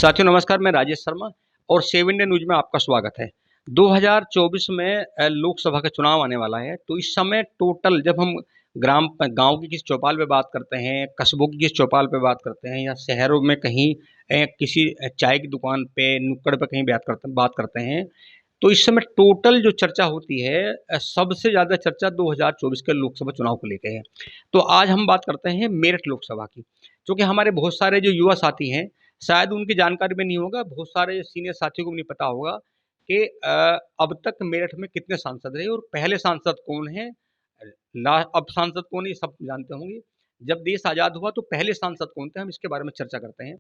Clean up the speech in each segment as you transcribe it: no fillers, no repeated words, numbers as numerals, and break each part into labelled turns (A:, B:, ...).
A: साथियों नमस्कार, मैं राजेश शर्मा और 7 इंडिया न्यूज़ में आपका स्वागत है। 2024 में लोकसभा का चुनाव आने वाला है, तो इस समय टोटल जब हम गाँव की किसी चौपाल पे बात करते हैं, कस्बों की किसी चौपाल पे बात करते हैं या शहरों में कहीं किसी चाय की दुकान पे, नुक्कड़ पे कहीं बात करते हैं, तो इस समय टोटल जो चर्चा होती है सबसे ज़्यादा चर्चा 2024 के लोकसभा चुनाव को लेके है। तो आज हम बात करते हैं मेरठ लोकसभा की, क्योंकि हमारे बहुत सारे जो युवा साथी हैं, शायद उनकी जानकारी में नहीं होगा, बहुत सारे सीनियर साथियों को भी नहीं पता होगा कि अब तक मेरठ में कितने सांसद रहे और पहले सांसद कौन हैं, अब सांसद कौन है ये सब जानते होंगे। जब देश आज़ाद हुआ तो पहले सांसद कौन थे, हम इसके बारे में चर्चा करते हैं।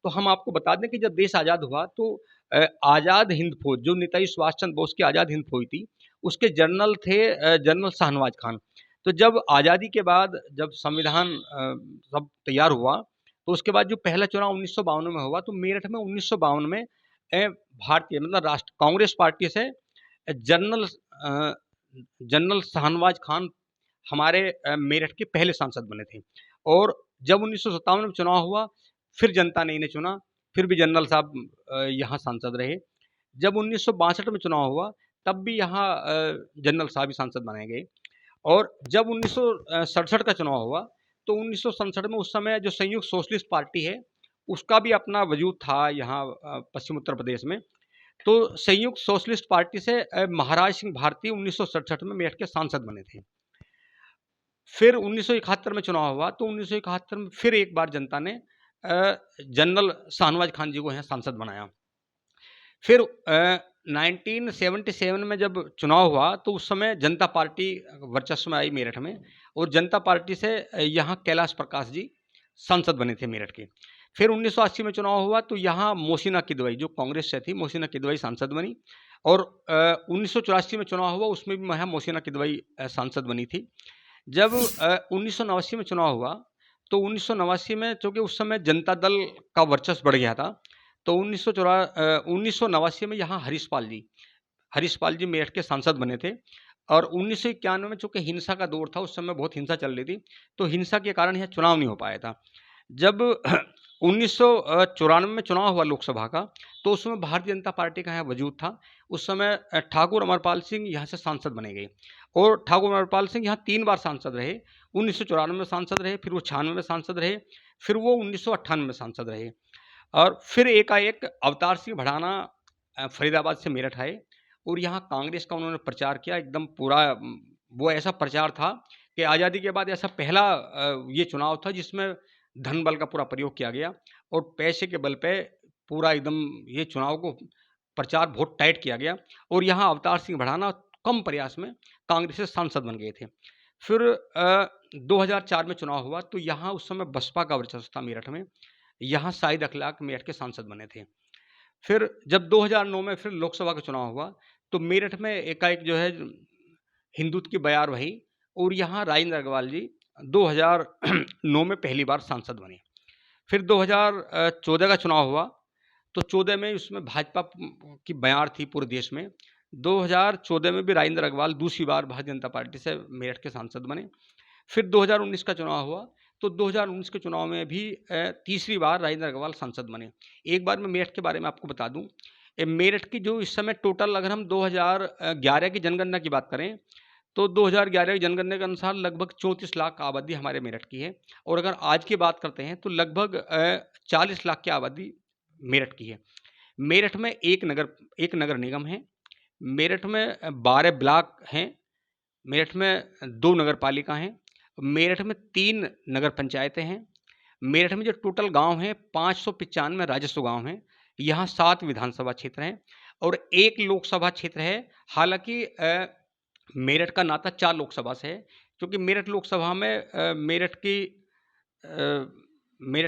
A: तो हम आपको बता दें कि जब देश आज़ाद हुआ तो आज़ाद हिंद फौज जो नेताजी सुभाष चंद्र बोस की आज़ाद हिंद फौज थी, उसके जनरल थे जनरल शाहनवाज खान। तो जब आज़ादी के बाद जब संविधान सब तैयार हुआ, तो उसके बाद जो पहला चुनाव 1952 में हुआ, तो मेरठ में 1952 में भारतीय मतलब राष्ट्र कांग्रेस पार्टी से जनरल अ, जनरल शाहनवाज खान हमारे मेरठ के पहले सांसद बने थे। और जब 1957 में चुनाव हुआ, फिर जनता ने इन्हें चुना, फिर भी जनरल साहब यहाँ सांसद रहे। जब 1962 में चुनाव हुआ, तब भी यहाँ जनरल साहब ही सांसद बनाए गए। और जब 1967 का चुनाव हुआ, तो 1967 में उस समय जो संयुक्त सोशलिस्ट पार्टी है, उसका भी अपना वजूद था यहाँ पश्चिम उत्तर प्रदेश में। तो संयुक्त सोशलिस्ट पार्टी से महाराज सिंह भारती 1967 में मेरठ के सांसद बने थे। फिर 1971 में चुनाव हुआ, तो 1971 में फिर एक बार जनता ने जनरल शाहनवाज खान जी को यहाँ सांसद बनाया। फिर 1977 में जब चुनाव हुआ, तो उस समय जनता पार्टी वर्चस्व में आई मेरठ में और जनता पार्टी से यहाँ कैलाश प्रकाश जी सांसद बने थे मेरठ के। फिर 1980 में चुनाव हुआ, तो यहाँ मोहसिना किदवई जो कांग्रेस से थी, मोहसिना किदवई सांसद बनी। और 1984 में चुनाव हुआ, उसमें भी यहाँ मोहसिना किदवई सांसद बनी थी। जब 1989 में चुनाव हुआ, तो 1989 में चूँकि उस समय जनता दल का वर्चस्व बढ़ गया था, तो 1989 में यहाँ हरीश पाल जी मेरठ के सांसद बने थे। और 1991 में चूँकि हिंसा का दौर था, उस समय बहुत हिंसा चल रही थी, तो हिंसा के कारण यहाँ चुनाव नहीं हो पाया था। जब 1994 में चुनाव हुआ लोकसभा का, तो उसमें भारतीय जनता पार्टी का यहाँ वजूद था। उस समय ठाकुर अमरपाल सिंह यहाँ से सांसद बने गए और ठाकुर अमरपाल सिंह यहाँ 3 बार सांसद रहे। 1994 में सांसद रहे, फिर वो 96 में सांसद रहे, फिर वो 1998 में सांसद रहे। और फिर एकाएक अवतार सिंह भड़ाना फरीदाबाद से मेरठ आए और यहाँ कांग्रेस का उन्होंने प्रचार किया एकदम पूरा। वो ऐसा प्रचार था कि आज़ादी के बाद ऐसा पहला ये चुनाव था जिसमें धन बल का पूरा प्रयोग किया गया और पैसे के बल पे पूरा एकदम ये चुनाव को प्रचार बहुत टाइट किया गया। और यहाँ अवतार सिंह भड़ाना कम प्रयास में कांग्रेस से सांसद बन गए थे। फिर 2004 में चुनाव हुआ, तो यहाँ उस समय बसपा का वर्चस्व था मेरठ में, यहाँ शाहिद अखलाक मेरठ के सांसद बने थे। फिर जब 2009 में फिर लोकसभा का चुनाव हुआ, तो मेरठ में एकाएक जो है हिंदुत्व की बयार वही और यहाँ राजेंद्र अग्रवाल जी 2009 में पहली बार सांसद बने। फिर 2014 का चुनाव हुआ, तो 14 में उसमें भाजपा की बयार थी पूरे देश में। 2014 में भी राजेंद्र अग्रवाल दूसरी बार भारतीय जनता पार्टी से मेरठ के सांसद बने। फिर 2019 का चुनाव हुआ, तो 2019 के चुनाव में भी तीसरी बार राजेंद्र अग्रवाल सांसद बने। एक बार मैं मेरठ के बारे में आपको बता दूं, मेरठ की जो इस समय टोटल अगर हम 2011 की जनगणना की बात करें, तो 2011 की जनगणना के अनुसार लगभग 34 लाख आबादी हमारे मेरठ की है। और अगर आज की बात करते हैं, तो लगभग 40 लाख की आबादी मेरठ की है। मेरठ में एक नगर निगम है, मेरठ में 12 ब्लॉक हैं, मेरठ में 2 नगर पालिका हैं, मेरठ में 3 नगर पंचायतें हैं। मेरठ में जो टोटल गांव हैं 595 राजस्व गांव हैं। यहाँ 7 विधानसभा क्षेत्र हैं और 1 लोकसभा क्षेत्र है। हालांकि मेरठ का नाता 4 लोकसभा से है, क्योंकि मेरठ लोकसभा में मेरठ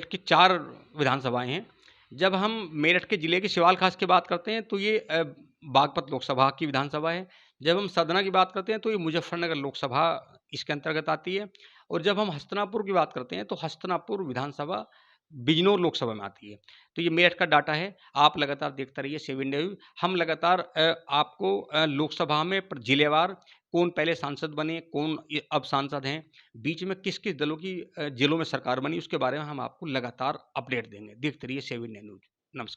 A: की 4 विधानसभाएं हैं। जब हम मेरठ के ज़िले की सिवाल खास की बात करते हैं, तो ये बागपत लोकसभा की विधानसभा है। जब हम सतना की बात करते हैं, तो ये मुजफ्फरनगर लोकसभा इसके अंतर्गत आती है। और जब हम हस्तिनापुर की बात करते हैं, तो हस्तिनापुर विधानसभा बिजनौर लोकसभा में आती है। तो ये मेरठ का डाटा है। आप लगातार देखते रहिए 7 इंडिया न्यूज़। हम लगातार आपको लोकसभा में जिलेवार कौन पहले सांसद बने, कौन अब सांसद हैं, बीच में किस-किस दलों की जिलों में सरकार बनी, उसके बारे में हम आपको लगातार अपडेट देंगे। देखते रहिए 7 इंडिया न्यूज़। नमस्कार।